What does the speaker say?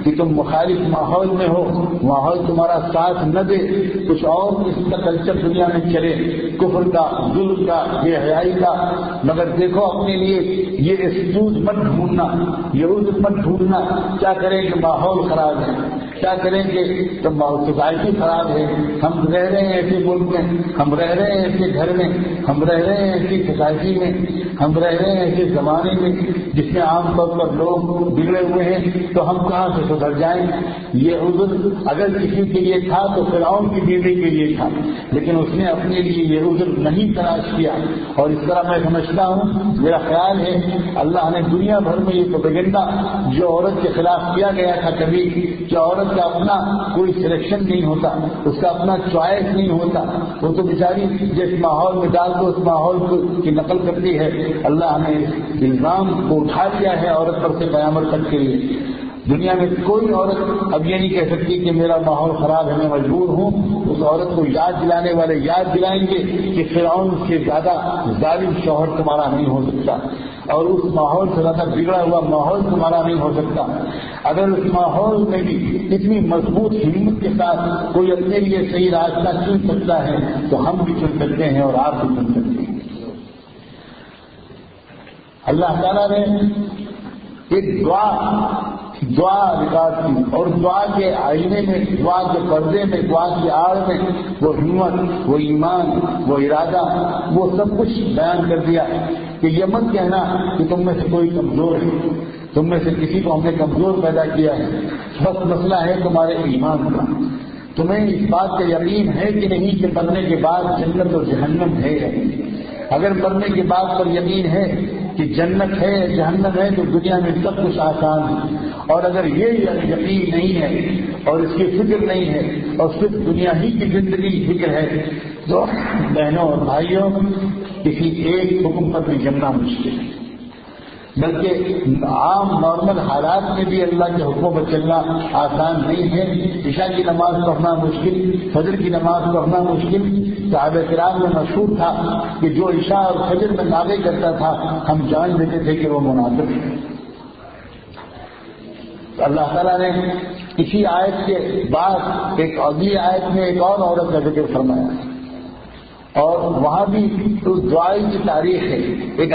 کہ تم مخالف ماحول میں ہو، ماحول تمہارا ساتھ نہ دے، کچھ اور اس کا کلچر دنیا میں چلے، کفر کا، ظلم کا، بے حیائی کا، مگر دیکھو اپنے لیے یہ ایکسکیوز مت ڈھونڈنا، یہ عذر مت ڈھونڈنا۔ کیا کریں کہ ماحول خراب ہے، کیا کریں کہ سوسائٹی خراب ہے، ہم رہ رہے ہیں ایسے ملک میں، ہم رہ رہے ہیں ایسے گھر میں، ہم رہ رہے ہیں ایسی سوسائٹی میں، ہم رہ رہے ہیں ایسے زمانے میں جس میں عام طور پر لوگ بگڑے ہوئے ہیں، تو ہم کہاں سے سدھر جائیں؟ یہ عذر اگر کسی کے لیے تھا تو فرعون کی بیوی کے لیے تھا، لیکن اس نے اپنے لیے یہ عذر نہیں تلاش کیا۔ اور اس طرح میں سمجھتا ہوں، میرا خیال ہے اللہ نے دنیا بھر میں یہ پروپیگنڈا جو عورت کے خلاف کیا گیا تھا کبھی کہ عورت کا اپنا کوئی سلیکشن نہیں ہوتا، اس کا اپنا چوائس نہیں ہوتا، وہ تو بیچاری جس ماحول میں ڈال دو اس ماحول کی نقل کرتی ہے۔ اللہ نے اس الزام کو اٹھا لیا ہے عورت پر سے قیامت تک کے لیے۔ دنیا میں کوئی عورت اب یہ نہیں کہہ سکتی کہ میرا ماحول خراب ہے میں مجبور ہوں۔ اس عورت کو یاد دلانے والے یاد دلائیں گے کہ فرعون سے زیادہ ظالم شوہر تمہارا نہیں ہو سکتا، اور اس ماحول سے زیادہ بگڑا ہوا ماحول تمہارا نہیں ہو سکتا۔ اگر اس ماحول میں بھی اتنی مضبوط ہمت کے ساتھ کوئی اپنے لیے صحیح راستہ چن سکتا ہے تو ہم بھی چن سکتے ہیں اور آپ بھی چن سکتے ہیں۔ اللہ تعالیٰ نے ایک دعا ریکارڈ کی، اور دعا کے آئینے میں، دعا کے پردے میں، دعا کی آڑ میں وہ ہمت، وہ ایمان، وہ ارادہ، وہ سب کچھ بیان کر دیا کہ یہ مت کہنا کہ تم میں سے کوئی کمزور ہے، تم میں سے کسی کو ہم نے کمزور پیدا کیا ہے، بس مسئلہ ہے تمہارے ایمان کا۔ تمہیں اس بات کا یقین ہے کہ نہیں کہ مرنے کے بعد جنت اور جہنم ہے؟ اگر مرنے کے بعد پر یقین ہے کہ جنت ہے جہنم ہے تو دنیا میں سب کچھ آسان ہے، اور اگر یہ یقین نہیں ہے اور اس کی فکر نہیں ہے اور صرف دنیا ہی کی زندگی کی فکر ہے تو بہنوں اور بھائیوں کسی ایک حکم پر بھی جمنا مشکل ہے، بلکہ عام نارمل حالات میں بھی اللہ کے حکموں پر چلنا آسان نہیں ہے۔ عشاء کی نماز پڑھنا مشکل، فجر کی نماز پڑھنا مشکل۔ صحابہ کرام میں مشہور تھا کہ جو عشاء اور فجر میں ناغے کرتا تھا ہم جان لیتے تھے کہ وہ منافق ہے۔ اللہ تعالیٰ نے اسی آیت کے بعد ایک اگلی آیت میں ایک اور عورت کا ذکر فرمایا، اور وہاں بھی اس دعائی کی تاریخ ہے۔ ایک